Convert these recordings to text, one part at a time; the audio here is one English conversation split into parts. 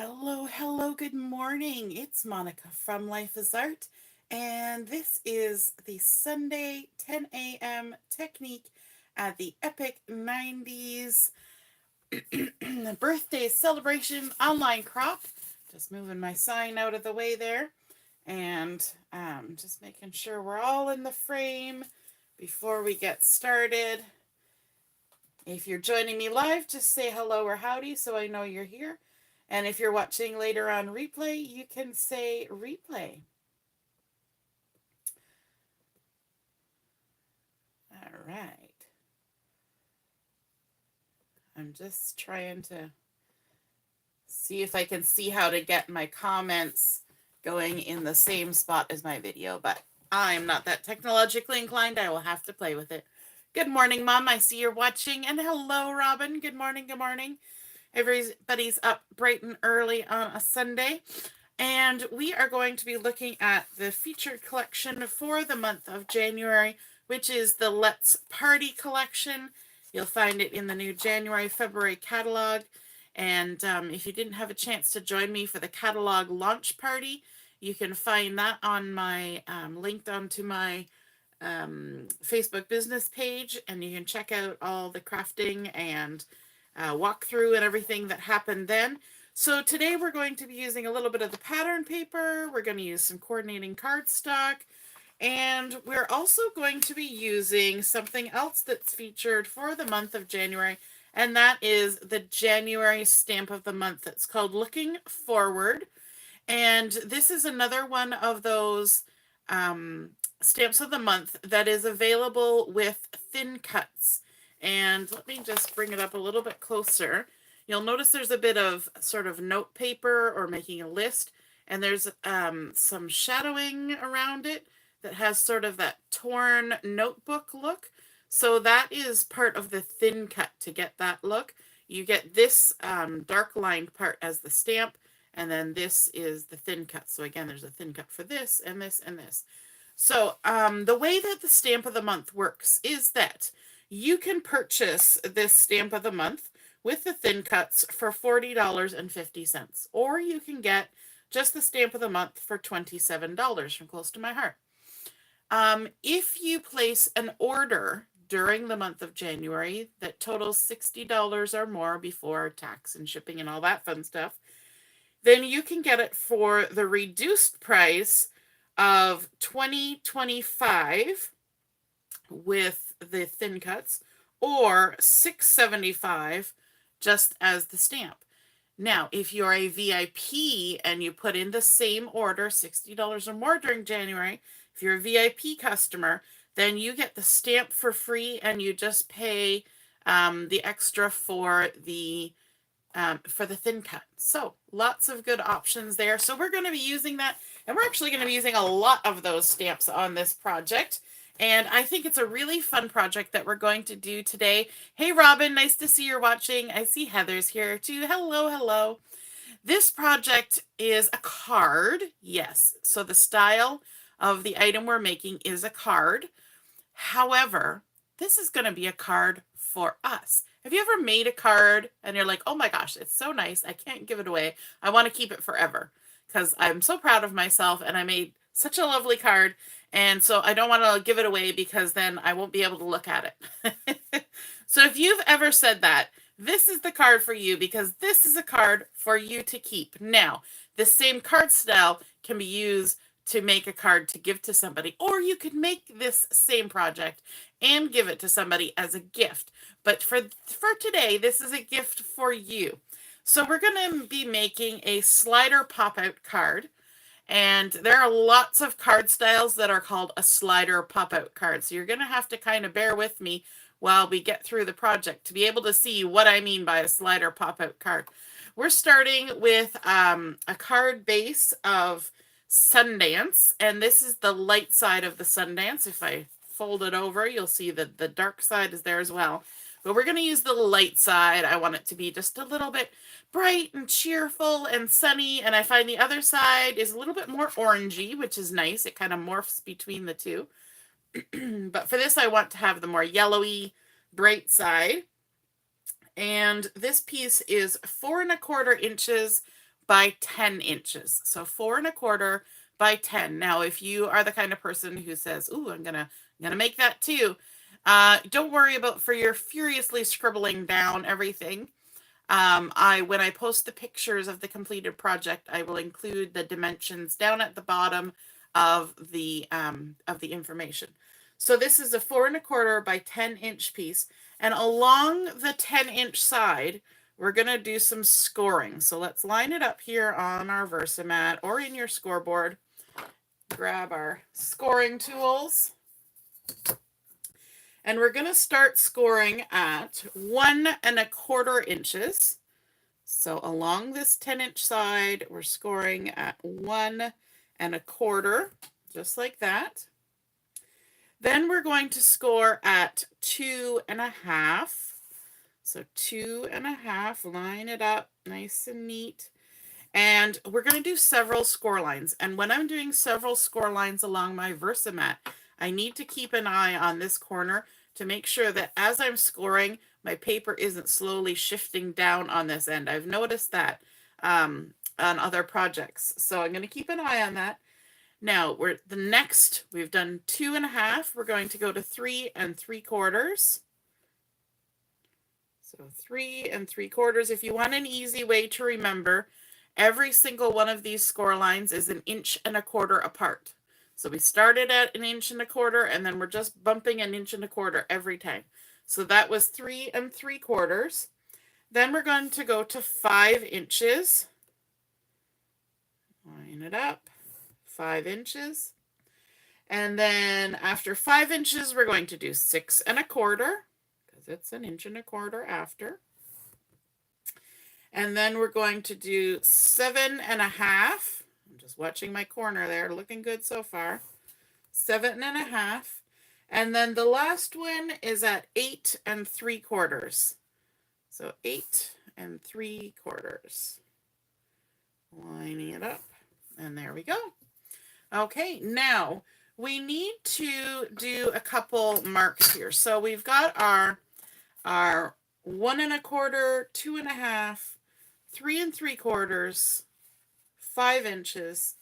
Hello, good morning. It's Monica from Life is Art, and this is the Sunday 10 a.m. technique at the Epic 90s birthday celebration online crop. Just moving my sign out of the way there, and just making sure we're all in the frame before we get started. If you're joining me live, just say hello or howdy so I know you're here. And if you're watching later on replay, you can say replay. All right. I'm just trying to see if I can see how to get my comments going in the same spot as my video, but I'm not that technologically inclined. I will have to play with it. Good morning, Mom. I see you're watching. And hello, Robin. Good morning. Good morning. Everybody's up bright and early on a Sunday. And we are going to be looking at the featured collection for the month of January, which is the Let's Party collection. You'll find it in the new January-February catalog. And if you didn't have a chance to join me for the catalog launch party, you can find that on my linked onto my Facebook business page, and you can check out all the crafting and walkthrough and everything that happened then. So today we're going to be using a little bit of the pattern paper. We're going to use some coordinating cardstock. And we're also going to be using something else that's featured for the month of January. And that is the January stamp of the month. It's called Looking Forward. And this is another one of those stamps of the month that is available with thin cuts. And let me just bring it up a little bit closer. You'll notice there's a bit of sort of note paper or making a list, and there's some shadowing around it that has sort of that torn notebook look. So that is part of the thin cut to get that look. You get this dark lined part as the stamp, and then this is the thin cut. So again, there's a thin cut for this and this and this. So the way that the stamp of the month works is that you can purchase this stamp of the month with the thin cuts for $40.50, or you can get just the stamp of the month for $27 from Close to My Heart. If you place an order during the month of January that totals $60 or more before tax and shipping and all that fun stuff, then you can get it for the reduced price of $20.25 with the thin cuts, or $6.75 just as the stamp. Now, if you're a VIP and you put in the same order, $60 or more during January, if you're a VIP customer, then you get the stamp for free and you just pay the extra for the thin cut. So lots of good options there. So we're going to be using that, and we're actually going to be using a lot of those stamps on this project. And I think it's a really fun project that we're going to do today. Hey, Robin, nice to see you're watching. I see Heather's here too. Hello. This project is a card. Yes. So the style of the item we're making is a card. However, this is going to be a card for us. Have you ever made a card and you're like, oh my gosh, it's so nice. I can't give it away. I want to keep it forever because I'm so proud of myself and I made such a lovely card. And so I don't want to give it away because then I won't be able to look at it. So if you've ever said that, this is the card for you because this is a card for you to keep. Now, the same card style can be used to make a card to give to somebody, or you could make this same project and give it to somebody as a gift. But for today, this is a gift for you. So we're going to be making a slider pop-out card. And there are lots of card styles that are called a slider pop-out card. So you're going to have to kind of bear with me while we get through the project to be able to see what I mean by a slider pop-out card. We're starting with a card base of Sundance, and this is the light side of the Sundance. If I fold it over, you'll see that the dark side is there as well. But we're going to use the light side. I want it to be just a little bit bright and cheerful and sunny, and I find the other side is a little bit more orangey, which is nice. It kind of morphs between the two. But for this, I want to have the more yellowy, bright side. And this piece is 4¼ inches by 10 inches. So 4 1/4 by 10. Now, if you are the kind of person who says, "Ooh, I'm gonna make that too," don't worry about for your furiously scribbling down everything. When I post the pictures of the completed project, I will include the dimensions down at the bottom of the information. So this is a 4 1/4 by 10-inch piece, and along the 10-inch side, we're gonna do some scoring. So let's line it up here on our Versamat or in your scoreboard. Grab our scoring tools. And we're going to start scoring at 1 1/4 inches. So along this 10-inch side, we're scoring at 1 1/4, just like that. Then we're going to score at 2 1/2. So 2 1/2, line it up nice and neat. And we're going to do several score lines. And when I'm doing several score lines along my Versamat, I need to keep an eye on this corner to make sure that as I'm scoring, my paper isn't slowly shifting down on this end. I've noticed that on other projects. So I'm going to keep an eye on that. Now, we've done 2 1/2. We're going to go to 3 3/4. So 3 3/4. If you want an easy way to remember, every single one of these score lines is 1 1/4 inches apart. So we started at 1 1/4 inches, and then we're just bumping 1 1/4 inches every time. So that was 3 3/4. Then we're going to go to 5 inches. Line it up, 5 inches. And then after 5 inches, we're going to do 6 1/4, because it's 1 1/4 inches after. And then we're going to do 7 1/2. I'm just watching my corner there, looking good so far. 7 1/2. And then the last one is at 8 3/4. So 8 3/4. Lining it up. And there we go. Okay, now we need to do a couple marks here. So we've got our 1 1/4, 2 1/2, 3 3/4, 5 inches,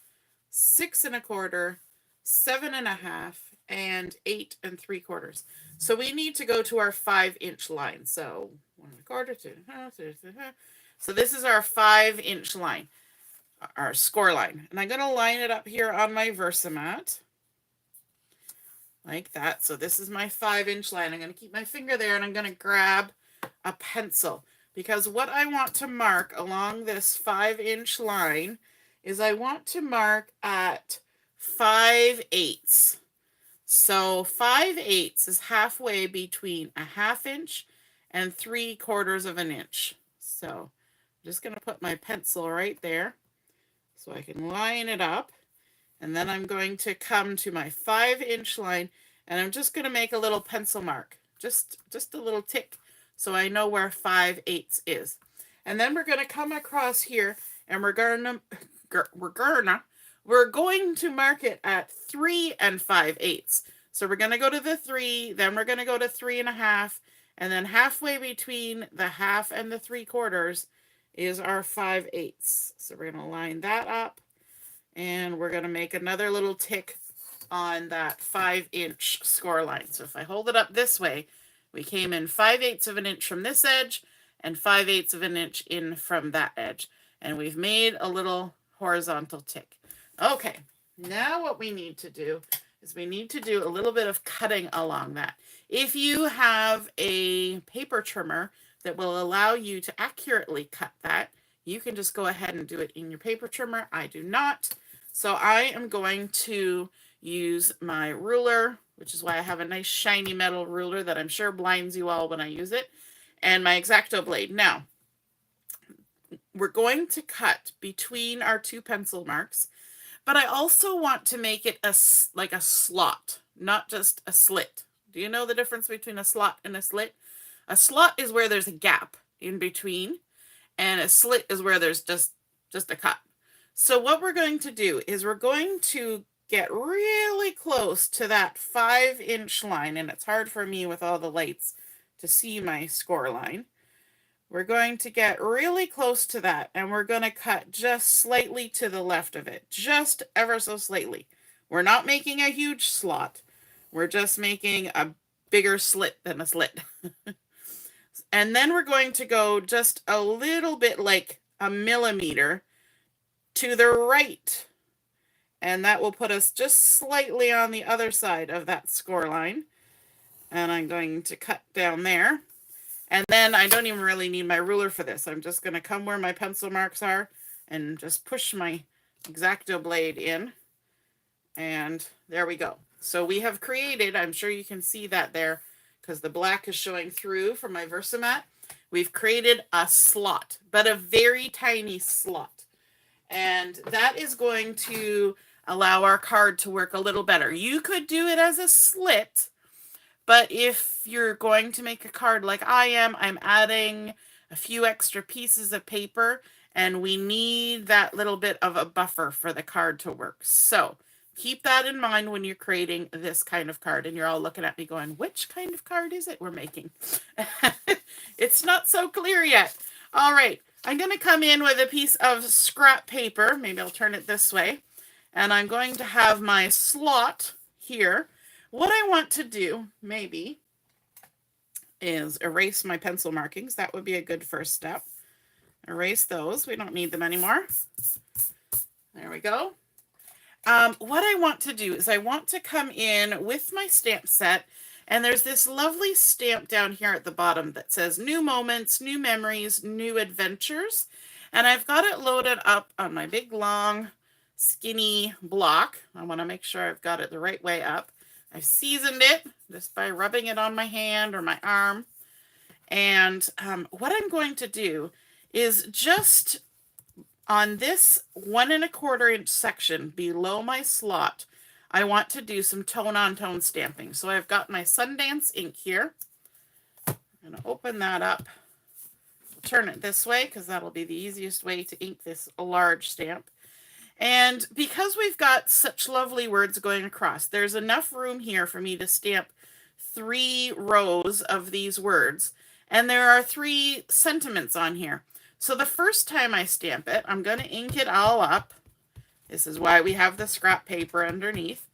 6 1/4, 7 1/2, and 8 3/4. So we need to go to our 5-inch line. So 1 1/4, 2 1/2. So this is our 5-inch line, our score line. And I'm going to line it up here on my Versamat like that. So this is my 5-inch line. I'm going to keep my finger there, and I'm going to grab a pencil, because what I want to mark along this 5-inch line is I want to mark at 5/8. So 5/8 is halfway between a 1/2 inch and 3/4 inch. So I'm just going to put my pencil right there so I can line it up. And then I'm going to come to my 5-inch line, and I'm just going to make a little pencil mark, just a little tick, so I know where 5/8 is. And then we're going to come across here, and we're going to mark it at 3 5/8. So we're going to go to the 3, then we're going to go to 3 1/2, and then halfway between the 1/2 and the 3/4 is our 5/8. So we're going to line that up, and we're going to make another little tick on that 5-inch score line. So if I hold it up this way, we came in 5/8 inch from this edge and 5/8 inch in from that edge. And we've made a little horizontal tick. Okay, now what we need to do is we need to do a little bit of cutting along that. If you have a paper trimmer that will allow you to accurately cut that, you can just go ahead and do it in your paper trimmer. I do not. So I am going to use my ruler, which is why I have a nice shiny metal ruler that I'm sure blinds you all when I use it, and my X-Acto blade. Now, we're going to cut between our 2 pencil marks, but I also want to make it like a slot, not just a slit. Do you know the difference between a slot and a slit? A slot is where there's a gap in between, and a slit is where there's just a cut. So what we're going to do is we're going to get really close to that 5-inch line, and it's hard for me with all the lights to see my score line. we're going to get really close to that, and we're going to cut just slightly to the left of it, just ever so slightly. We're not making a huge slot. We're just making a bigger slit than a slit. And then we're going to go just a little bit, like a millimeter, to the right. And that will put us just slightly on the other side of that score line. And I'm going to cut down there. And then I don't even really need my ruler for this. I'm just going to come where my pencil marks are and just push my X-Acto blade in. And there we go. So we have created, I'm sure you can see that there because the black is showing through from my Versamat. We've created a slot, but a very tiny slot. And that is going to allow our card to work a little better. You could do it as a slit, but if you're going to make a card like I am, I'm adding a few extra pieces of paper, and we need that little bit of a buffer for the card to work. So keep that in mind when you're creating this kind of card. And you're all looking at me going, which kind of card is it we're making? It's not so clear yet. All right, I'm going to come in with a piece of scrap paper. Maybe I'll turn it this way. And I'm going to have my slot here. What I want to do, maybe, is erase my pencil markings. That would be a good first step. Erase those. We don't need them anymore. There we go. What I want to do is I want to come in with my stamp set, and there's this lovely stamp down here at the bottom that says New Moments, New Memories, New Adventures. And I've got it loaded up on my big, long, skinny block. I want to make sure I've got it the right way up. I've seasoned it just by rubbing it on my hand or my arm. And what I'm going to do is just on this 1 1/4 inch section below my slot, I want to do some tone-on-tone stamping. So I've got my Sundance ink here. I'm going to open that up. Turn it this way because that'll be the easiest way to ink this large stamp. And because we've got such lovely words going across, there's enough room here for me to stamp 3 rows of these words. And there are 3 sentiments on here. So the first time I stamp it, I'm going to ink it all up. This is why we have the scrap paper underneath.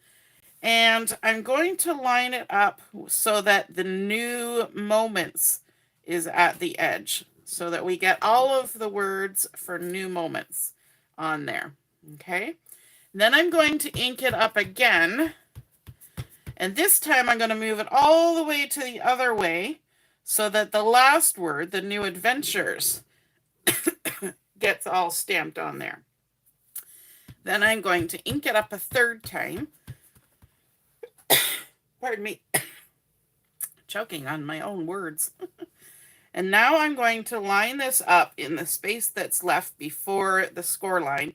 And I'm going to line it up so that the New Moments is at the edge, so that we get all of the words for New Moments on there. Okay, then I'm going to ink it up again, and this time I'm going to move it all the way to the other way so that the last word, the New Adventures, gets all stamped on there. Then I'm going to ink it up a 3rd time. Pardon me, choking on my own words. And now I'm going to line this up in the space that's left before the score line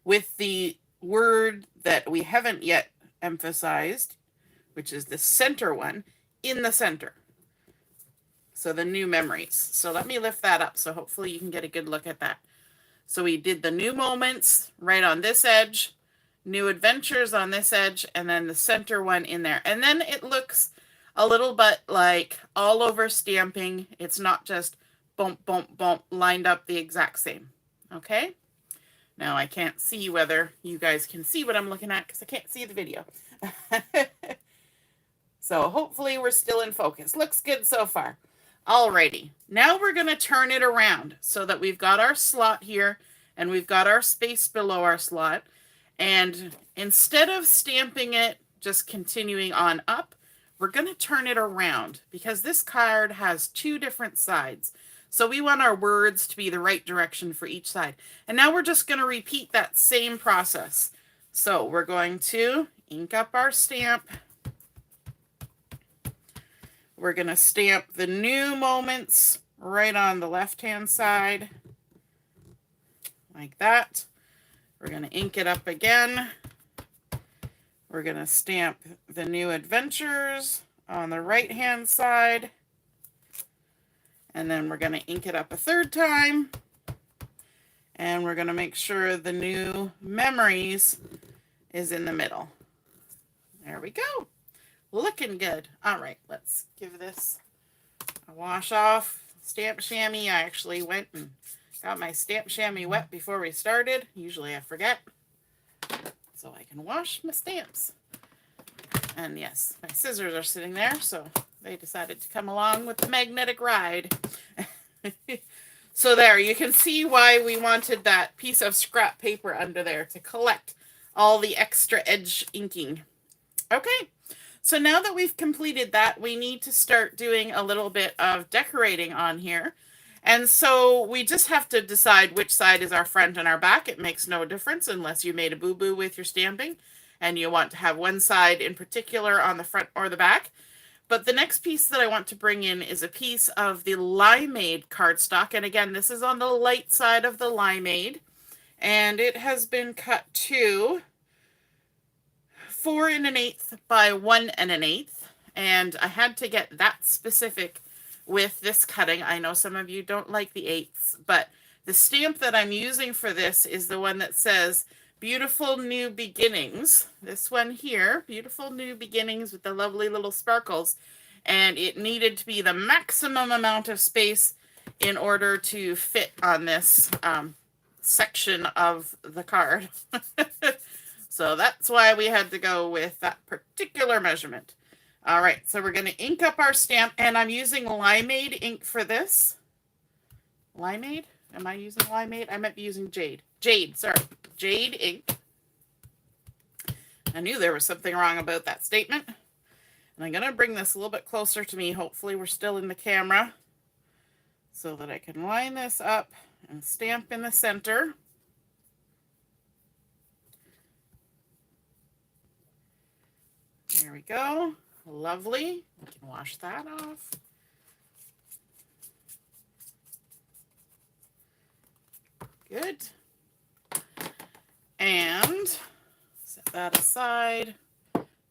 with the word that we haven't yet emphasized, which is the center one, in the center. So the New Memories. So let me lift that up so hopefully you can get a good look at that. So we did the New Moments right on this edge, New Adventures on this edge, and then the center one in there. And then it looks a little bit like all over stamping. It's not just bump, bump, bump, lined up the exact same. Okay? Now I can't see whether you guys can see what I'm looking at because I can't see the video. So hopefully we're still in focus. Looks good so far. Alrighty, now we're going to turn it around so that we've got our slot here and we've got our space below our slot. And instead of stamping it, just continuing on up, we're going to turn it around because this card has 2 different sides. So we want our words to be the right direction for each side. And now we're just going to repeat that same process. So we're going to ink up our stamp. We're going to stamp the New Moments right on the left-hand side, like that. We're going to ink it up again. We're going to stamp the New Adventures on the right-hand side. And then we're going to ink it up a 3rd time. And we're going to make sure the New Memories is in the middle. There we go. Looking good. All right, let's give this a wash off. stamp chamois. I actually went and got my stamp chamois wet before we started. Usually I forget. So I can wash my stamps. And yes, my scissors are sitting there, so they decided to come along with the magnetic ride. So there, you can see why we wanted that piece of scrap paper under there to collect all the extra edge inking. Okay, so now that we've completed that, we need to start doing a little bit of decorating on here. And so we just have to decide which side is our front and our back. It makes no difference unless you made a boo-boo with your stamping and you want to have one side in particular on the front or the back. But the next piece that I want to bring in is a piece of the Limeade cardstock. And again, this is on the light side of the Limeade. And it has been cut to 4 1/8 by 1 1/8. And I had to get that specific with this cutting. I know some of you don't like the 8ths, but the stamp that I'm using for this is the one that says Beautiful New Beginnings. This one here, Beautiful New Beginnings, with the lovely little sparkles. And it needed to be the maximum amount of space in order to fit on this section of the card. So that's why we had to go with that particular measurement. All right, so we're going to ink up our stamp, and I'm using Limeade ink for this. Limeade? Am I using Limeade? I might be using Jade. Jade, sorry. Jade ink. I knew there was something wrong about that statement. And I'm going to bring this a little bit closer to me. Hopefully we're still in the camera so that I can line this up and stamp in the center. There we go. Lovely. We can wash that off. Good. And set that aside.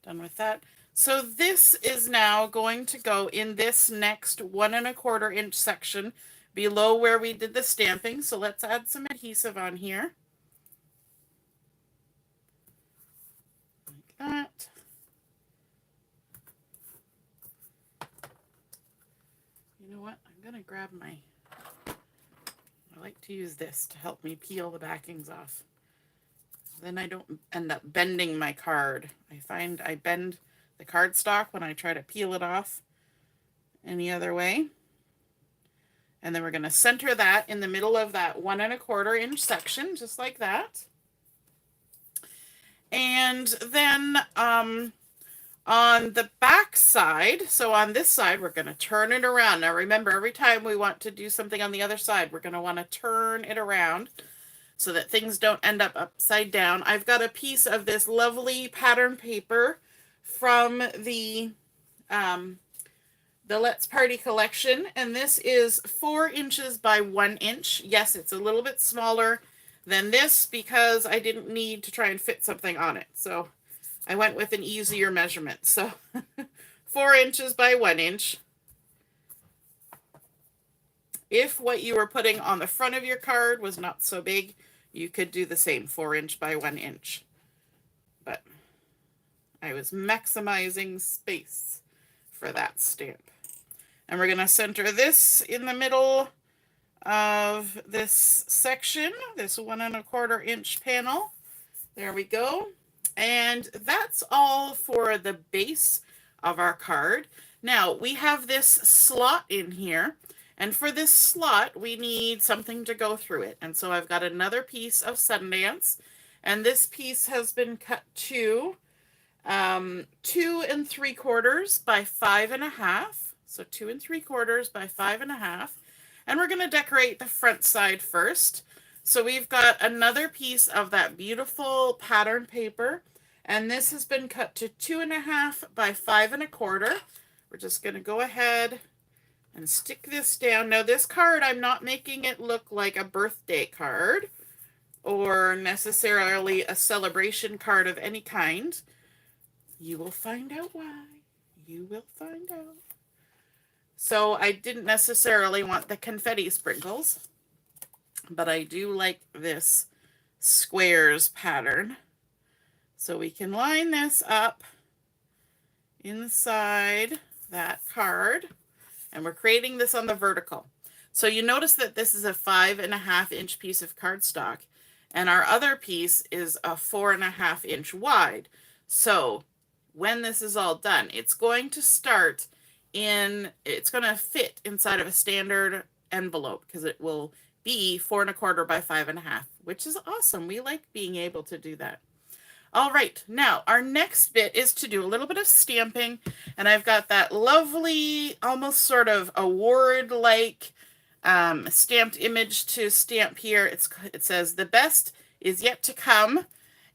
Done with that. So this is now going to go in this next 1 1/4 inch section below where we did the stamping. So let's add some adhesive on here. Like that. You know what? I'm going to grab my... I like to use this to help me peel the backings off. Then I don't end up bending my card. I find I bend the cardstock when I try to peel it off any other way. And then we're going to center that in the middle of that 1 1/4 inch section, just like that. And then on the back side, so on this side, we're going to turn it around. Now remember, every time we want to do something on the other side, we're going to want to turn it around so that things don't end up upside down. I've got a piece of this lovely pattern paper from the Let's Party collection, and this is 4 inches by 1 inch. Yes, it's a little bit smaller than this because I didn't need to try and fit something on it. So I went with an easier measurement. So 4 inches by 1 inch. If what you were putting on the front of your card was not so big, you could do the same, 4 inch by 1 inch. But I was maximizing space for that stamp. And we're going to center this in the middle of this section, this 1 1/4 inch panel. There we go. And that's all for the base of our card. Now we have this slot in here, and for this slot we need something to go through it. And so I've got another piece of Sundance, and this piece has been cut to 2 3/4 by 5 1/2. So 2 3/4 by 5 1/2. And we're going to decorate the front side first. So we've got another piece of that beautiful pattern paper, and this has been cut to 2 1/2 by 5 1/4. We're just going to go ahead and stick this down. Now this card, I'm not making it look like a birthday card or necessarily a celebration card of any kind. You will find out why. You will find out. So I didn't necessarily want the confetti sprinkles, but I do like this squares pattern. So we can line this up inside that card, and we're creating this on the vertical. So you notice that this is a 5.5-inch piece of cardstock, and our other piece is a 4.5-inch wide. So when this is all done, it's going to fit inside of a standard envelope because it will be 4.25 by 5.5, which is awesome. We like being able to do that. All right, now our next bit is to do a little bit of stamping, and I've got that lovely, almost sort of award-like stamped image to stamp here. It says, "The best is yet to come,"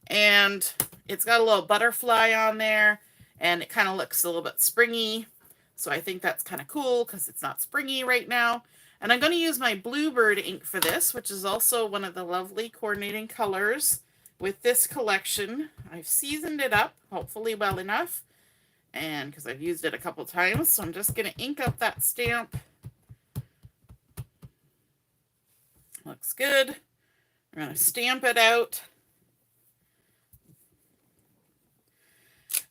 and it's got a little butterfly on there, and it kind of looks a little bit springy, so I think that's kind of cool because it's not springy right now. And I'm going to use my Bluebird ink for this, which is also one of the lovely coordinating colors with this collection. I've seasoned it up, hopefully well enough, and because I've used it a couple times, so I'm just going to ink up that stamp. Looks good. I'm going to stamp it out.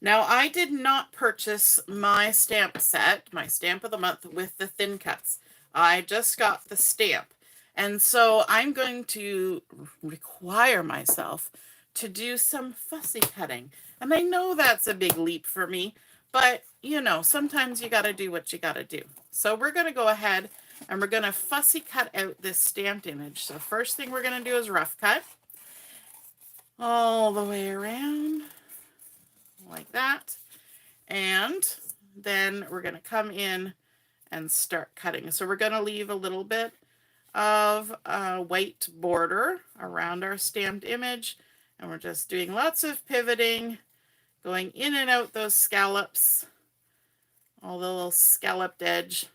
Now, I did not purchase my stamp set, my stamp of the month, with the thin cuts. I just got the stamp. And so I'm going to require myself to do some fussy cutting. And I know that's a big leap for me, but you know, sometimes you got to do what you got to do. So we're going to go ahead and we're going to fussy cut out this stamped image. So first thing we're going to do is rough cut all the way around like that. And then we're going to come in and start cutting. So we're going to leave a little bit of a white border around our stamped image, and we're just doing lots of pivoting, going in and out those scallops, all the little scalloped edge.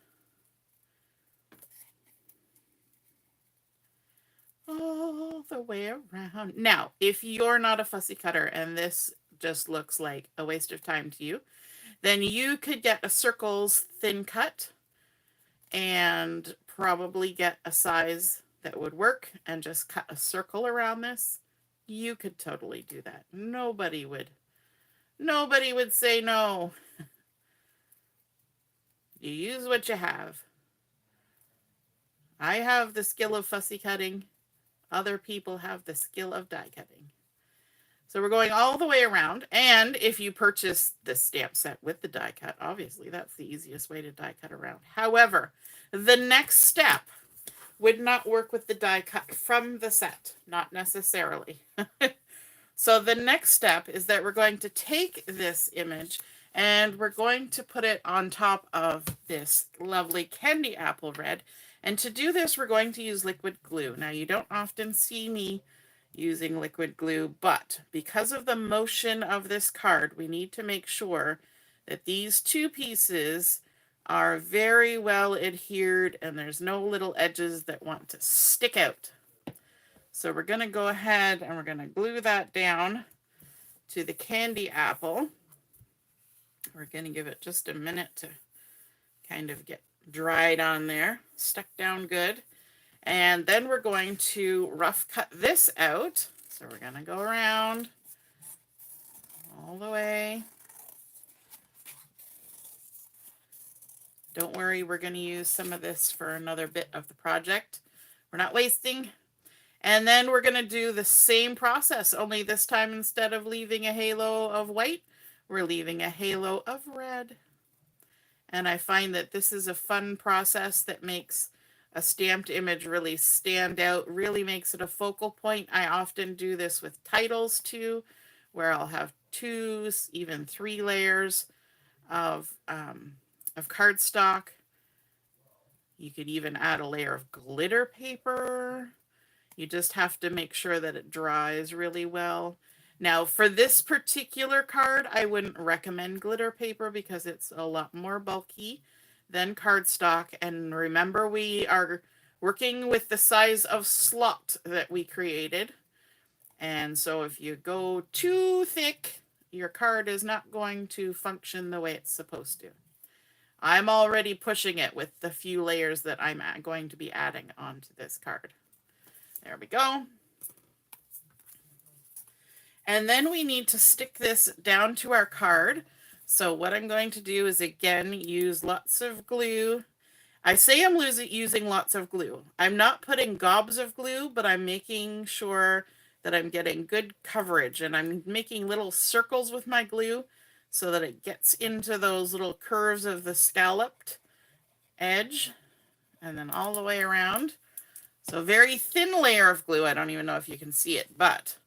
All the way around. Now, if you're not a fussy cutter and this just looks like a waste of time to you, then you could get a circles thin cut and probably get a size that would work and just cut a circle around this. You could totally do that. Nobody would say no. You use what you have. I have the skill of fussy cutting. Other people have the skill of die cutting. So we're going all the way around. And if you purchase the stamp set with the die cut, obviously that's the easiest way to die cut around. However, the next step would not work with the die cut from the set, not necessarily. So the next step is that we're going to take this image and we're going to put it on top of this lovely candy apple red. And to do this, we're going to use liquid glue. Now, you don't often see me using liquid glue, but because of the motion of this card, we need to make sure that these two pieces are very well adhered and there's no little edges that want to stick out. So we're going to go ahead and we're going to glue that down to the candy apple. We're going to give it just a minute to kind of get dried on there, stuck down good. And then we're going to rough cut this out. So we're going to go around all the way. Don't worry, we're going to use some of this for another bit of the project. We're not wasting. And then we're going to do the same process, only this time instead of leaving a halo of white, we're leaving a halo of red. And I find that this is a fun process that makes a stamped image really stand out, really makes it a focal point. I often do this with titles too, where I'll have 2, even 3 layers of cardstock. You could even add a layer of glitter paper. You just have to make sure that it dries really well. Now, for this particular card, I wouldn't recommend glitter paper because it's a lot more bulky than cardstock. And remember, we are working with the size of slot that we created. And so if you go too thick, your card is not going to function the way it's supposed to. I'm already pushing it with the few layers that I'm going to be adding onto this card. There we go. And then we need to stick this down to our card. So what I'm going to do is, again, use lots of glue. I say I'm using lots of glue. I'm not putting gobs of glue, but I'm making sure that I'm getting good coverage, and I'm making little circles with my glue so that it gets into those little curves of the scalloped edge and then all the way around. So very thin layer of glue. I don't even know if you can see it, but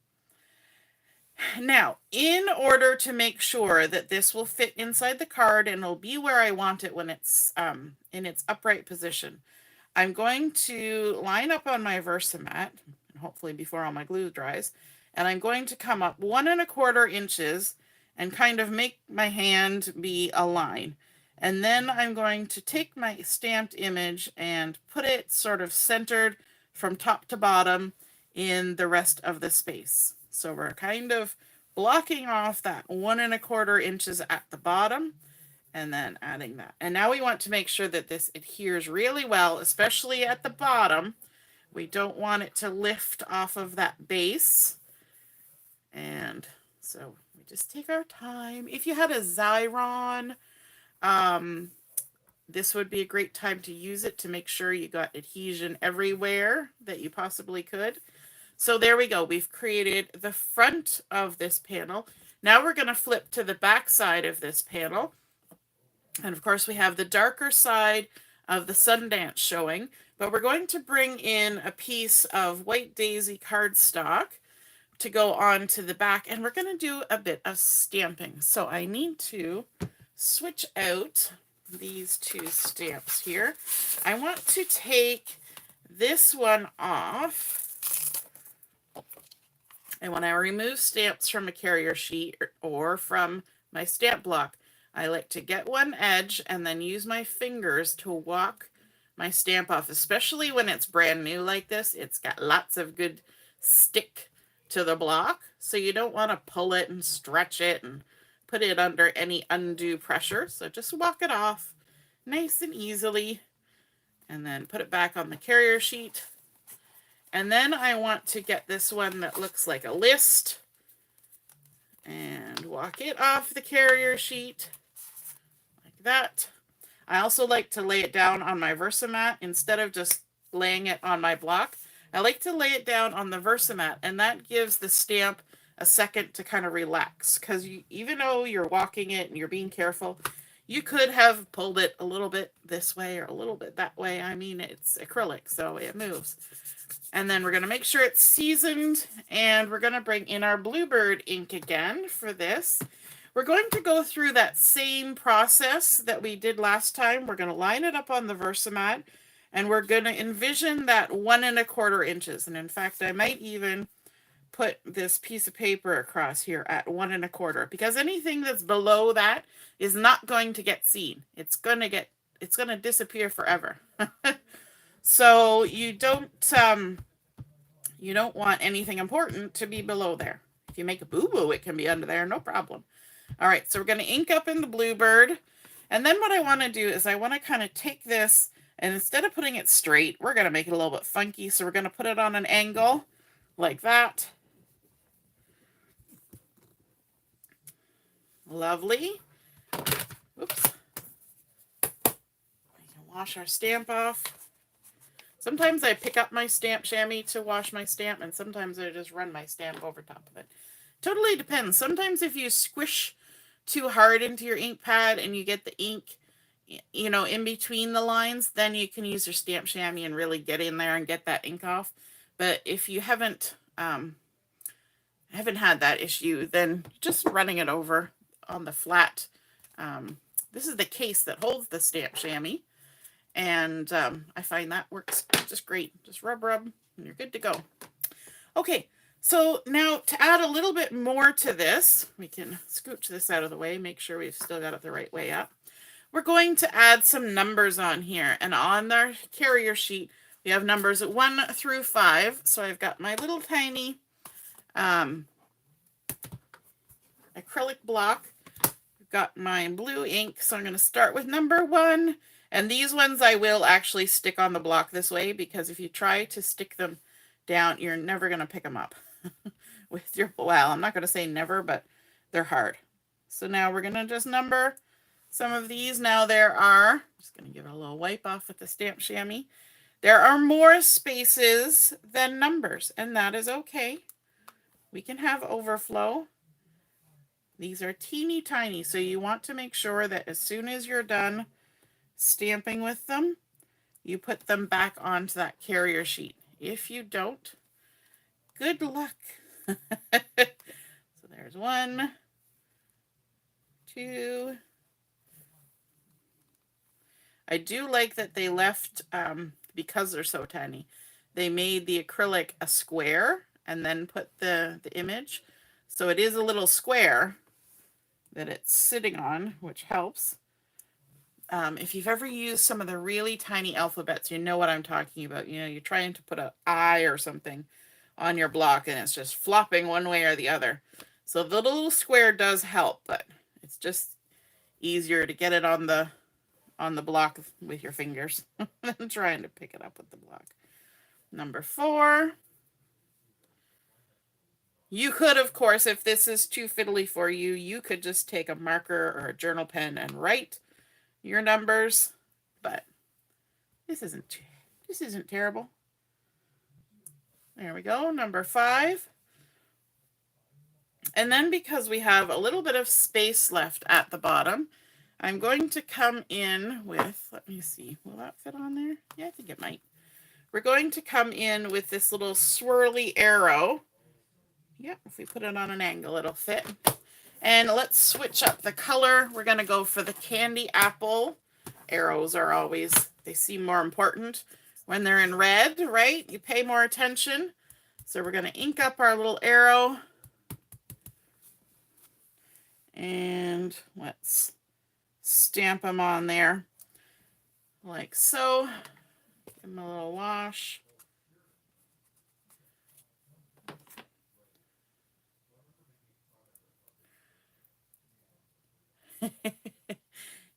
now, in order to make sure that this will fit inside the card and it'll be where I want it when it's in its upright position, I'm going to line up on my Versamat, hopefully before all my glue dries, and I'm going to come up 1¼ inches and kind of make my hand be a line. And then I'm going to take my stamped image and put it sort of centered from top to bottom in the rest of the space. So we're kind of blocking off that 1¼ inches at the bottom and then adding that. And now we want to make sure that this adheres really well, especially at the bottom. We don't want it to lift off of that base. And so we just take our time. If you had a Xyron, this would be a great time to use it to make sure you got adhesion everywhere that you possibly could. So there we go. We've created the front of this panel. Now we're going to flip to the back side of this panel. And of course we have the darker side of the Sundance showing, but we're going to bring in a piece of white daisy cardstock to go on to the back, and we're going to do a bit of stamping. So I need to switch out these two stamps here. I want to take this one off. And when I remove stamps from a carrier sheet or from my stamp block, I like to get one edge and then use my fingers to walk my stamp off, especially when it's brand new like this. It's got lots of good stick to the block, so you don't want to pull it and stretch it and put it under any undue pressure. So just walk it off nice and easily and then put it back on the carrier sheet. And then I want to get this one that looks like a list and walk it off the carrier sheet like that. I also like to lay it down on my Versamat instead of just laying it on my block. I like to lay it down on the Versamat, and that gives the stamp a second to kind of relax, because even though you're walking it and you're being careful, you could have pulled it a little bit this way or a little bit that way. I mean, it's acrylic, so it moves. And then we're going to make sure it's seasoned, and we're going to bring in our Bluebird ink again for this. We're going to go through that same process that we did last time. We're going to line it up on the Versamat, and we're going to envision that 1¼ inches. And in fact, I might even put this piece of paper across here at 1¼ because anything that's below that is not going to get seen. It's going to disappear forever. So you don't want anything important to be below there. If you make a boo-boo, it can be under there, no problem. All right, so we're going to ink up in the Bluebird. And then what I want to do is I want to kind of take this, and instead of putting it straight, we're going to make it a little bit funky. So we're going to put it on an angle like that. Lovely. Oops. We can wash our stamp off. Sometimes I pick up my stamp chamois to wash my stamp, and sometimes I just run my stamp over top of it. Totally depends. Sometimes if you squish too hard into your ink pad and you get the ink, in between the lines, then you can use your stamp chamois and really get in there and get that ink off. But if you haven't had that issue, then just running it over on the flat. This is the case that holds the stamp chamois. And I find that works just great. Just rub, and you're good to go. Okay, so now to add a little bit more to this, we can scooch this out of the way, make sure we've still got it the right way up. We're going to add some numbers on here. And on our carrier sheet, we have numbers 1 through 5. So I've got my little tiny acrylic block. I've got my blue ink, so I'm going to start with number 1. And these ones I will actually stick on the block this way, because if you try to stick them down, you're never going to pick them up with your, well, I'm not going to say never, but they're hard. So now we're going to just number some of these. Now there are, I'm just going to give it a little wipe off with the stamp chamois. There are more spaces than numbers, and that is okay. We can have overflow. These are teeny tiny, so you want to make sure that as soon as you're done stamping with them, you put them back onto that carrier sheet. If you don't, good luck. So there's 1, 2. I do like that they left, because they're so tiny, they made the acrylic a square and then put the image. So it is a little square that it's sitting on, which helps. If you've ever used some of the really tiny alphabets, you know what I'm talking about. You know, you're trying to put an I or something on your block and it's just flopping one way or the other. So the little square does help, but it's just easier to get it on the block with your fingers than trying to pick it up with the block. Number 4. You could, of course, if this is too fiddly for you, you could just take a marker or a journal pen and write your numbers, but this isn't terrible. There we go, number 5. And then because we have a little bit of space left at the bottom, I'm going to come in with, let me see, will that fit on there? Yeah, I think it might. We're going to come in with this little swirly arrow. Yeah, if we put it on an angle, it'll fit. And let's switch up the color. We're going to go for the candy apple. Arrows are always, they seem more important when they're in red, right? You pay more attention. So we're going to ink up our little arrow. And let's stamp them on there like so. Give them a little wash.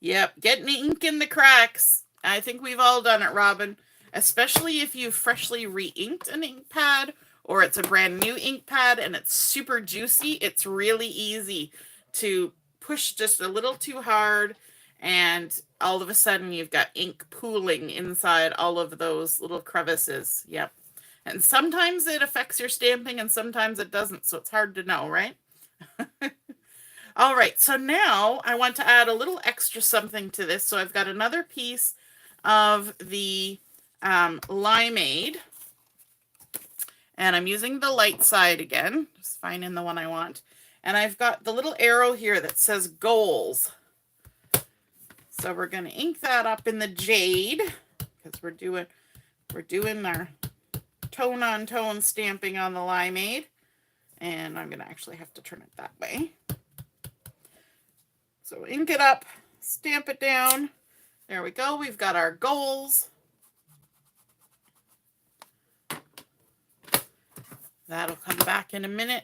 Yep, getting ink in the cracks. I think we've all done it, Robin. Especially if you've freshly re-inked an ink pad or it's a brand new ink pad and it's super juicy. It's really easy to push just a little too hard and all of a sudden you've got ink pooling inside all of those little crevices. Yep. And sometimes it affects your stamping and sometimes it doesn't. So it's hard to know, right? All right, so now I want to add a little extra something to this. So I've got another piece of the Limeade, and I'm using the light side again, just finding the one I want. And I've got the little arrow here that says goals. So we're going to ink that up in the Jade because we're doing our tone on tone stamping on the Limeade, and I'm going to actually have to turn it that way. So ink it up, stamp it down. There we go. We've got our goals. That'll come back in a minute.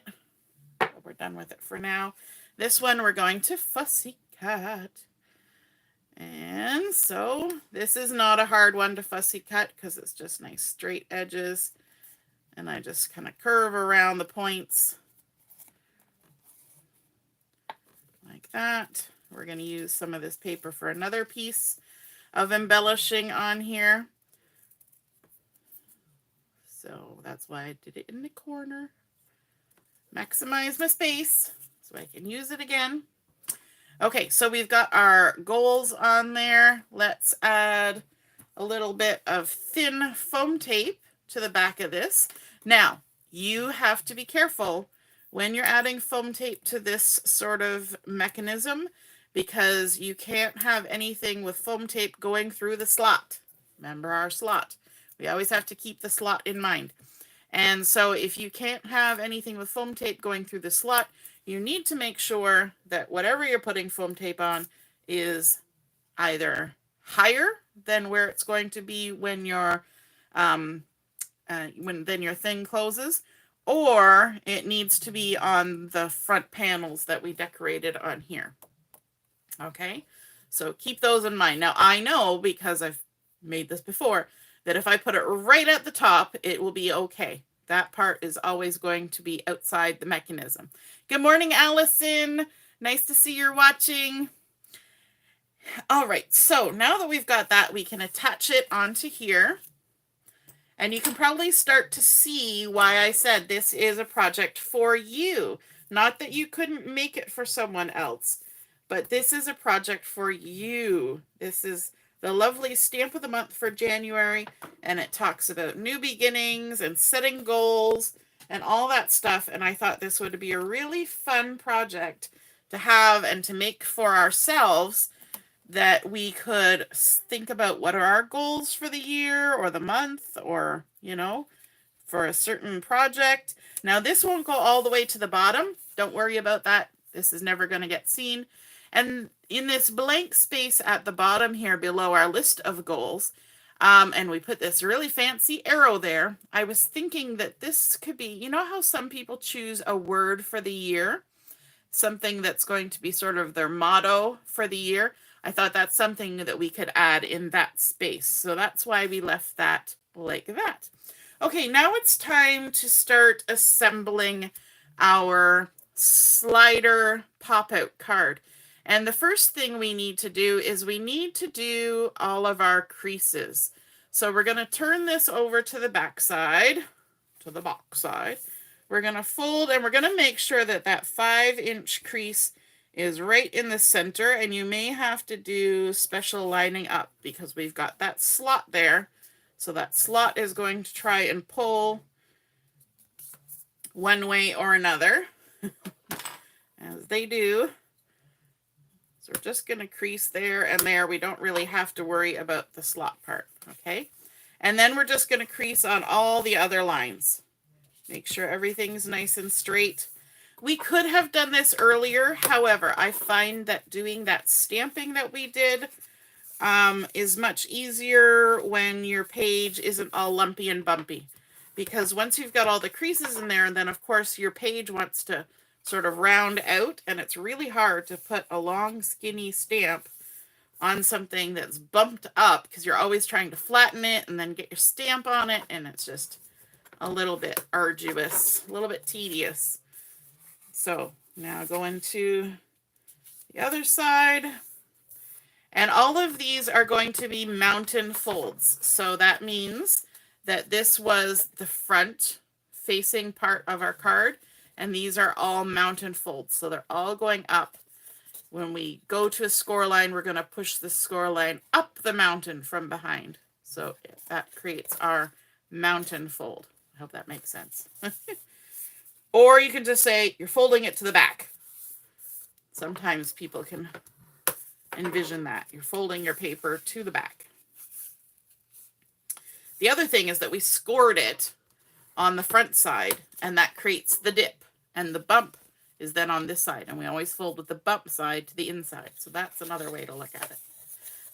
But we're done with it for now. This one we're going to fussy cut. And so this is not a hard one to fussy cut because it's just nice straight edges. And I just kind of curve around the points. Like that. We're going to use some of this paper for another piece of embellishing on here. So that's why I did it in the corner. Maximize my space so I can use it again. Okay, so we've got our goals on there. Let's add a little bit of thin foam tape to the back of this. Now, you have to be careful when you're adding foam tape to this sort of mechanism because you can't have anything with foam tape going through the slot. Remember our slot. We always have to keep the slot in mind. And so if you can't have anything with foam tape going through the slot, you need to make sure that whatever you're putting foam tape on is either higher than where it's going to be when your then your thing closes, or it needs to be on the front panels that we decorated on here. Okay, so keep those in mind. Now I know, because I've made this before, that if I put it right at the top, it will be okay. That part is always going to be outside the mechanism. Good morning, Allison. Nice to see you're watching. All right, so now that we've got that, we can attach it onto here. And you can probably start to see why I said this is a project for you. Not that you couldn't make it for someone else, but this is a project for you. This is the lovely stamp of the month for January, and it talks about new beginnings and setting goals and all that stuff. And I thought this would be a really fun project to have and to make for ourselves, that we could think about what are our goals for the year or the month, or, you know, for a certain project. Now, this won't go all the way to the bottom. Don't worry about that. This is never going to get seen. And in this blank space at the bottom here below our list of goals, and we put this really fancy arrow there, I was thinking that this could be, you know how some people choose a word for the year? Something that's going to be sort of their motto for the year. I thought that's something that we could add in that space. So that's why we left that like that. Okay, now it's time to start assembling our slider pop-out card. And the first thing we need to do is we need to do all of our creases. So we're going to turn this over to the back side, to the box side. We're going to fold, and we're going to make sure that that 5-inch crease is right in the center, and you may have to do special lining up because we've got that slot there. So that slot is going to try and pull one way or another, as they do. So we're just going to crease there and there. We don't really have to worry about the slot part, okay? And then we're just going to crease on all the other lines. Make sure everything's nice and straight. We could have done this earlier. However, I find that doing that stamping that we did is much easier when your page isn't all lumpy and bumpy. Because once you've got all the creases in there, and then of course your page wants to sort of round out, and it's really hard to put a long skinny stamp on something that's bumped up, because you're always trying to flatten it and then get your stamp on it, and it's just a little bit arduous, a little bit tedious. So now go into the other side. And all of these are going to be mountain folds. So that means that this was the front facing part of our card, and these are all mountain folds. So they're all going up. When we go to a score line, we're going to push the score line up the mountain from behind. So that creates our mountain fold. I hope that makes sense. Or you can just say you're folding it to the back. Sometimes people can envision that. You're folding your paper to the back. The other thing is that we scored it on the front side, and that creates the dip. And the bump is then on this side. And we always fold with the bump side to the inside. So that's another way to look at it.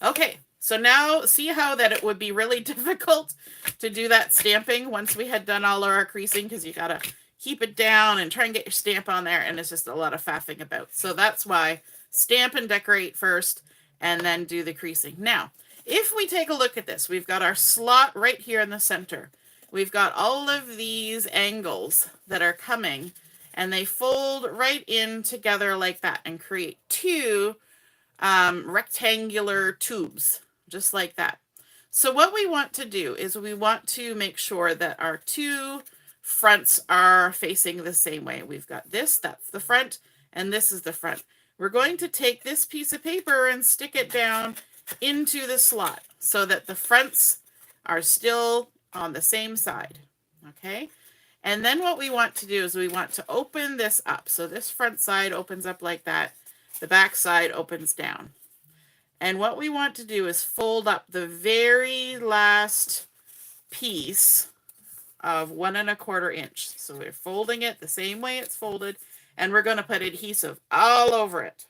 Okay, so now see how that it would be really difficult to do that stamping once we had done all of our creasing, because you got to keep it down and try and get your stamp on there, and it's just a lot of faffing about. So that's why stamp and decorate first and then do the creasing. Now, if we take a look at this, we've got our slot right here in the center. We've got all of these angles that are coming, and they fold right in together like that and create two rectangular tubes, just like that. So what we want to do is we want to make sure that our two fronts are facing the same way. We've got this, that's the front, and this is the front. We're going to take this piece of paper and stick it down into the slot so that the fronts are still on the same side, okay? And then what we want to do is we want to open this up. So this front side opens up like that. The back side opens down. And what we want to do is fold up the very last piece of 1 1/4 inch. So we're folding it the same way it's folded, and we're going to put adhesive all over it.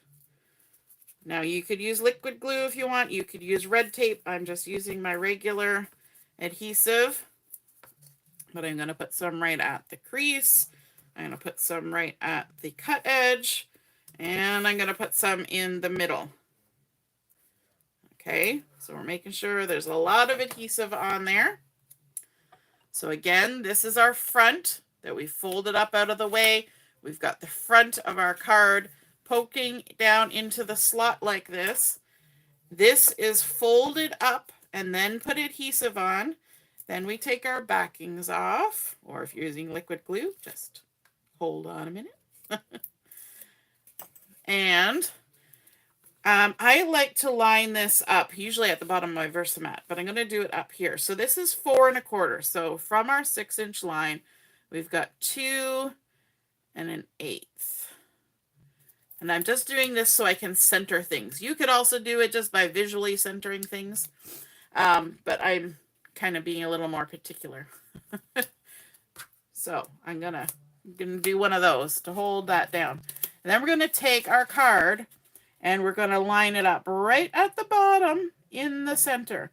Now you could use liquid glue if you want. You could use red tape. I'm just using my regular adhesive, but I'm going to put some right at the crease. I'm going to put some right at the cut edge, and I'm going to put some in the middle. Okay, so we're making sure there's a lot of adhesive on there. So again, this is our front that we folded up out of the way. We've got the front of our card poking down into the slot like this. This is folded up and then put adhesive on. Then we take our backings off, or if you're using liquid glue, just hold on a minute. And I like to line this up, usually at the bottom of my Versamat, but I'm going to do it up here. So this is 4 1/4. So from our 6-inch line, we've got 2 1/8. And I'm just doing this so I can center things. You could also do it just by visually centering things, but I'm kind of being a little more particular. So I'm gonna do one of those to hold that down. And then we're gonna take our card and we're gonna line it up right at the bottom in the center.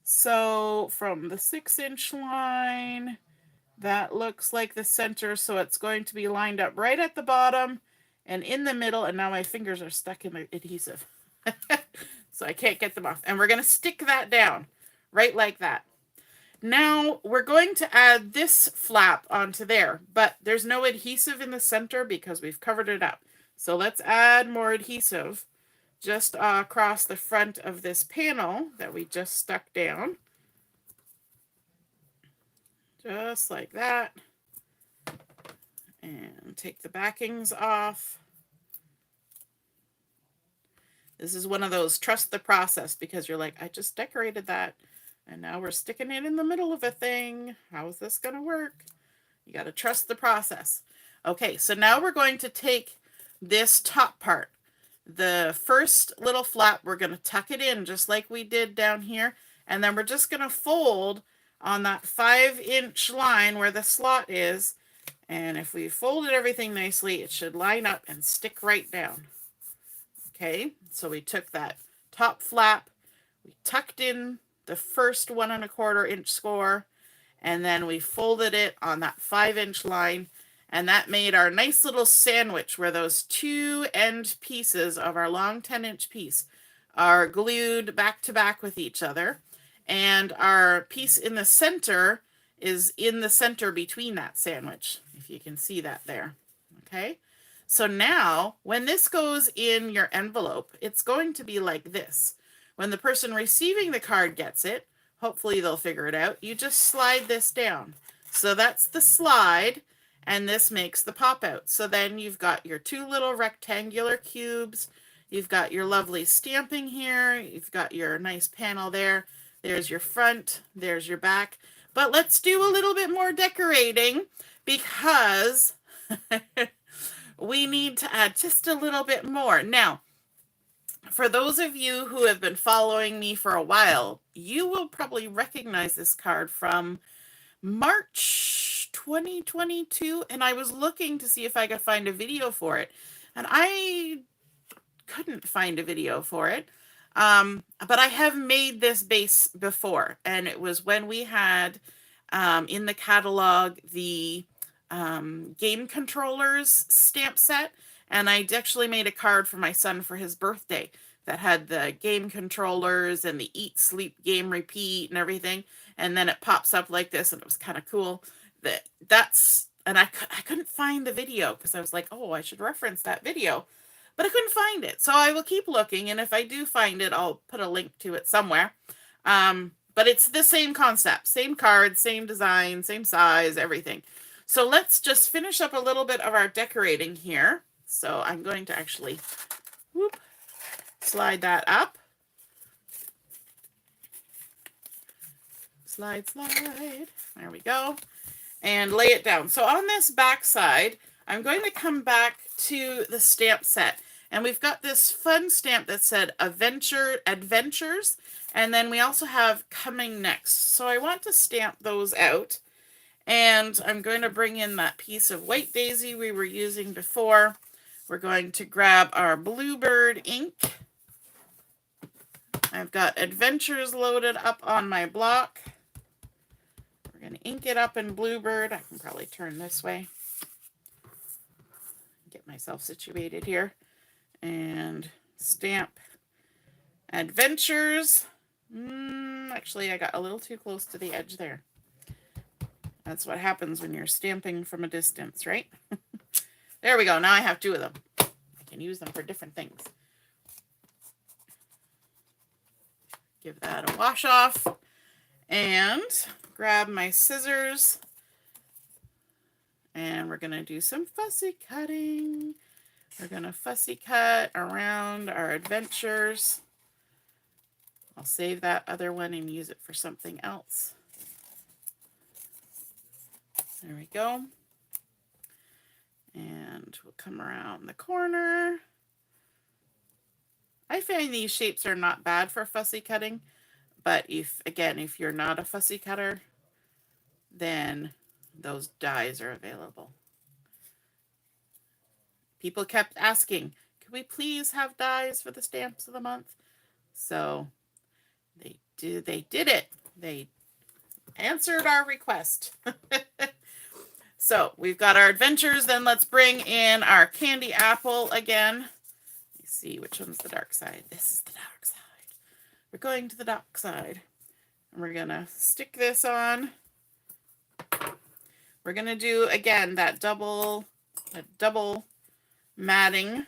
So from the 6-inch line, that looks like the center. So it's going to be lined up right at the bottom and in the middle. And now my fingers are stuck in the adhesive. So I can't get them off. And we're gonna stick that down right like that. Now we're going to add this flap onto there, but there's no adhesive in the center because we've covered it up. So let's add more adhesive just across the front of this panel that we just stuck down. Just like that. And take the backings off. This is one of those trust the process, because you're like, I just decorated that. And now we're sticking it in the middle of a thing. How is this going to work? You got to trust the process. Okay, so now we're going to take this top part. The first little flap, we're going to tuck it in just like we did down here. And then we're just going to fold on that 5-inch line where the slot is. And if we folded everything nicely, it should line up and stick right down. Okay, so we took that top flap, we tucked in the first 1 1/4 inch score, and then we folded it on that 5-inch line, and that made our nice little sandwich where those 2 end pieces of our long 10-inch piece are glued back to back with each other, and our piece in the center is in the center between that sandwich, if you can see that there. Okay, so now when this goes in your envelope, it's going to be like this. When the person receiving the card gets it, hopefully they'll figure it out, you just slide this down. So that's the slide, and this makes the pop out. So then you've got your 2 little rectangular cubes, you've got your lovely stamping here, you've got your nice panel there, there's your front, there's your back. But let's do a little bit more decorating, because we need to add just a little bit more. Now, for those of you who have been following me for a while, you will probably recognize this card from March 2022, and I was looking to see if I could find a video for it, and I couldn't find a video for it. But I have made this base before, and it was when we had in the catalog the game controllers stamp set, and I actually made a card for my son for his birthday that had the game controllers and the eat, sleep, game, repeat and everything, and then it pops up like this, and it was kind of cool. And I couldn't find the video because I was like, oh, I should reference that video, but I couldn't find it. So I will keep looking, and if I do find it, I'll put a link to it somewhere. But it's the same concept, same card, same design, same size, everything. So let's just finish up a little bit of our decorating here. So I'm going to actually slide that up. Slide, slide. There we go. And lay it down. So on this back side, I'm going to come back to the stamp set. And we've got this fun stamp that said Adventures. And then we also have Coming Next. So I want to stamp those out. And I'm going to bring in that piece of white daisy we were using before. We're going to grab our Bluebird ink. I've got Adventures loaded up on my block. We're going to ink it up in Bluebird. I can probably turn this way. Get myself situated here. And stamp Adventures. Actually, I got a little too close to the edge there. That's what happens when you're stamping from a distance, right? There we go. Now I have 2 of them. I can use them for different things. Give that a wash off and grab my scissors. And we're going to do some fussy cutting. We're going to fussy cut around our adventures. I'll save that other one and use it for something else. There we go. And we'll come around the corner. I find these shapes are not bad for fussy cutting, but if you're not a fussy cutter, then those dies are available. People kept asking, could we please have dies for the stamps of the month? So they did it. They answered our request. So we've got our adventures. Then let's bring in our candy apple again. Let's see which one's the dark side. This is the dark side. We're going to the dark side. And we're going to stick this on. We're going to do, again, that double matting.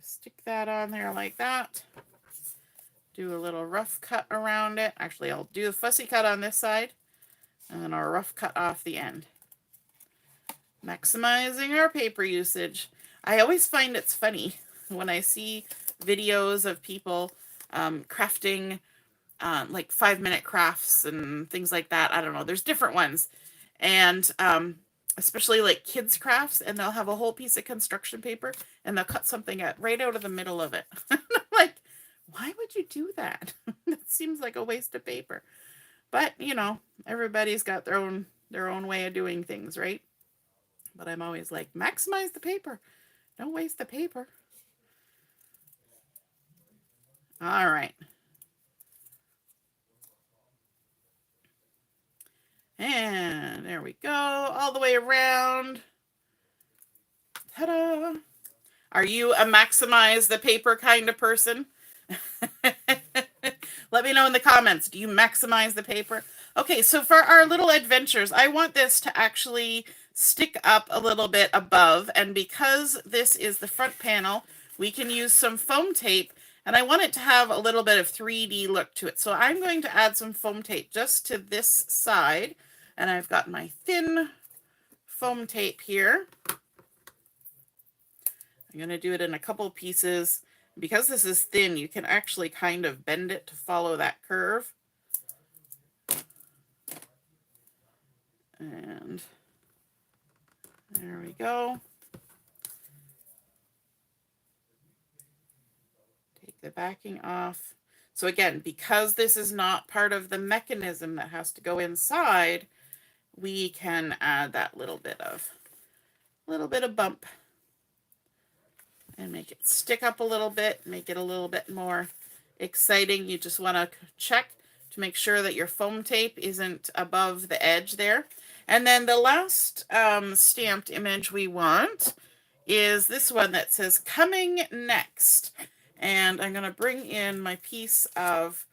Stick that on there like that. Do a little rough cut around it. Actually, I'll do a fussy cut on this side. And then I'll rough cut off the end. Maximizing our paper usage. I always find it's funny when I see videos of people crafting like 5-minute crafts and things like that. I don't know. There's different ones. And especially like kids crafts, and they'll have a whole piece of construction paper and they'll cut something right out of the middle of it. I'm like, why would you do that? That seems like a waste of paper. But, you know, everybody's got their own way of doing things, right? But I'm always like, maximize the paper. Don't waste the paper. All right. And there we go. All the way around. Ta-da. Are you a maximize the paper kind of person? Let me know in the comments. Do you maximize the paper? Okay, so for our little adventures, I want this to actually stick up a little bit above. And because this is the front panel, we can use some foam tape. And I want it to have a little bit of 3D look to it. So I'm going to add some foam tape just to this side. And I've got my thin foam tape here. I'm going to do it in a couple pieces. Because this is thin, you can actually kind of bend it to follow that curve. And there we go. Take the backing off. So again, because this is not part of the mechanism that has to go inside, we can add that little bit of bump. And make it stick up a little bit, make it a little bit more exciting. You just want to check to make sure that your foam tape isn't above the edge there. And then the last stamped image we want is this one that says coming next. And I'm going to bring in my piece of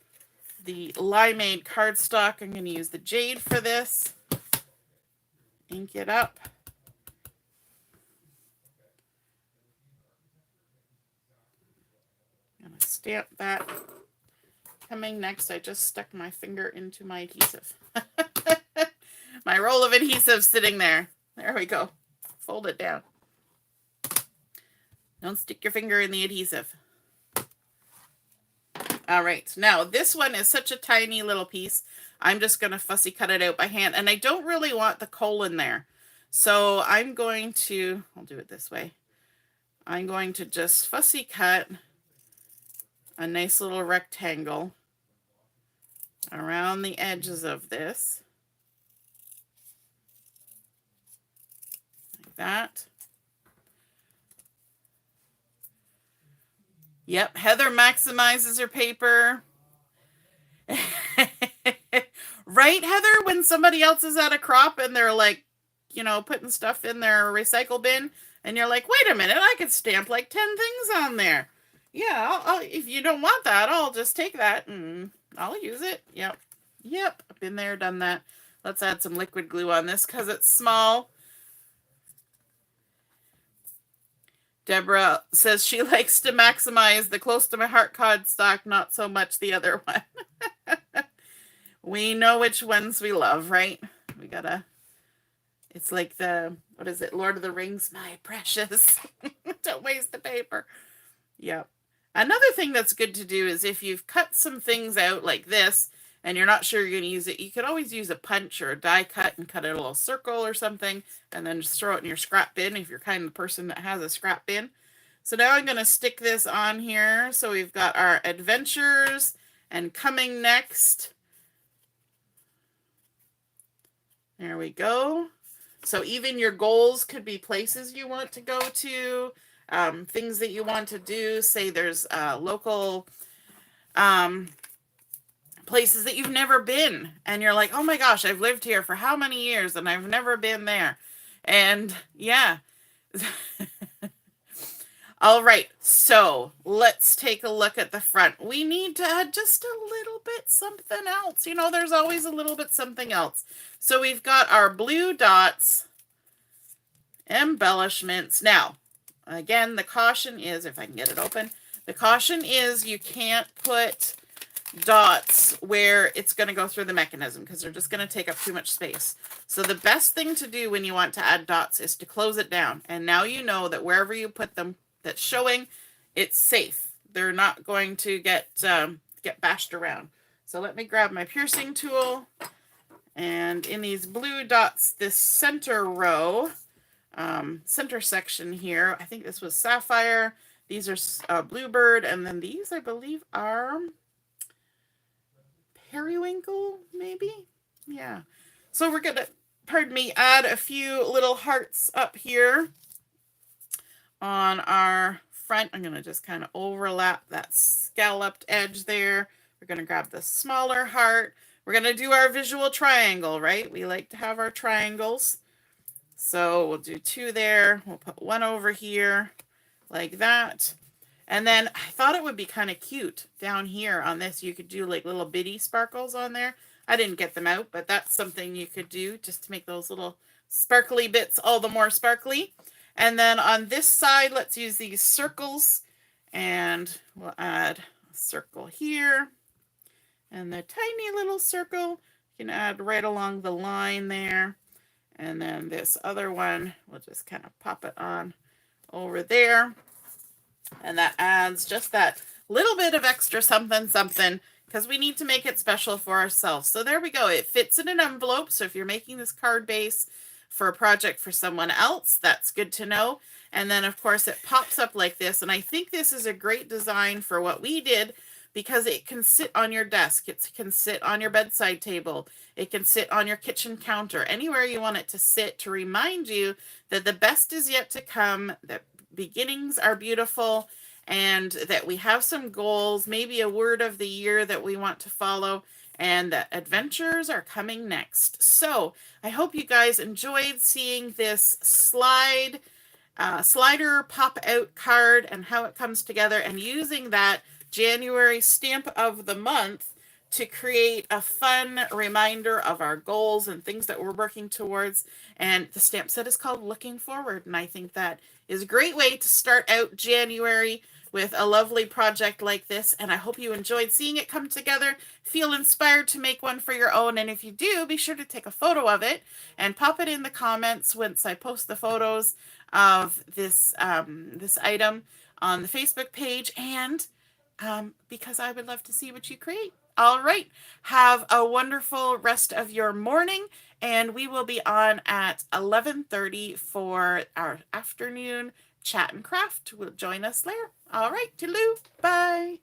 the Limeade cardstock. I'm going to use the Jade for this. Ink it up. Stamp that. Coming next, I just stuck my finger into my adhesive. My roll of adhesive sitting there. There we go. Fold it down. Don't stick your finger in the adhesive. All right. Now, this one is such a tiny little piece. I'm just going to fussy cut it out by hand. And I don't really want the colon there. So I'm going to, I'll do it this way. I'm going to just fussy cut a nice little rectangle around the edges of this. Like that. Yep, Heather maximizes her paper. Right, Heather? When somebody else is at a crop and they're like, you know, putting stuff in their recycle bin, and you're like, wait a minute, I could stamp like 10 things on there. Yeah, I'll, if you don't want that, I'll just take that and I'll use it. Yep. I've been there, done that. Let's add some liquid glue on this because it's small. Deborah says she likes to maximize the close to my heart cardstock, not so much the other one. We know which ones we love, right? We gotta, it's like the, what is it, Lord of the Rings, my precious. Don't waste the paper. Yep. Another thing that's good to do is if you've cut some things out like this and you're not sure you're going to use it, you could always use a punch or a die cut and cut it a little circle or something and then just throw it in your scrap bin if you're kind of the person that has a scrap bin. So now I'm going to stick this on here. So we've got our adventures and coming next. There we go. So even your goals could be places you want to go to, things that you want to do. Say there's local places that you've never been. And you're like, oh my gosh, I've lived here for how many years and I've never been there. And yeah. All right, so let's take a look at the front. We need to add just a little bit something else. You know, there's always a little bit something else. So we've got our blue dots, embellishments. Now, again, the caution is, if I can get it open, the caution is you can't put dots where it's going to go through the mechanism because they're just going to take up too much space. So the best thing to do when you want to add dots is to close it down. And now you know that wherever you put them, that's showing, it's safe. They're not going to get bashed around. So let me grab my piercing tool, and in these blue dots, this center row, center section here, I think this was sapphire. These are Bluebird, and then these I believe are periwinkle, maybe. Yeah. So we're gonna, pardon me, add a few little hearts up here on our front. I'm going to just kind of overlap that scalloped edge there. We're going to grab the smaller heart. We're going to do our visual triangle, right? We like to have our triangles. So we'll do 2 there. We'll put 1 over here like that. And then I thought it would be kind of cute down here on this. You could do like little bitty sparkles on there. I didn't get them out, but that's something you could do just to make those little sparkly bits all the more sparkly. And then on this side, let's use these circles, and we'll add a circle here, and the tiny little circle you can add right along the line there. And then this other one, we'll just kind of pop it on over there. And that adds just that little bit of extra something, something, because we need to make it special for ourselves. So there we go. It fits in an envelope. So if you're making this card base for a project for someone else, that's good to know. And then of course it pops up like this, and I think this is a great design for what we did because it can sit on your desk, it can sit on your bedside table, it can sit on your kitchen counter, anywhere you want it to sit, to remind you that the best is yet to come, that beginnings are beautiful, and that we have some goals, maybe a word of the year that we want to follow, and that adventures are coming next. So I hope you guys enjoyed seeing this slider pop out card and how it comes together, and using that January stamp of the month to create a fun reminder of our goals and things that we're working towards. And the stamp set is called Looking Forward, and I think that is a great way to start out January with a lovely project like this, and I hope you enjoyed seeing it come together. Feel inspired to make one for your own, and if you do, be sure to take a photo of it and pop it in the comments once I post the photos of this this item on the Facebook page, and because I would love to see what you create. All right, have a wonderful rest of your morning, and we will be on at 11:30 for our afternoon chat and craft. Will join us there. All right, toodaloo, bye.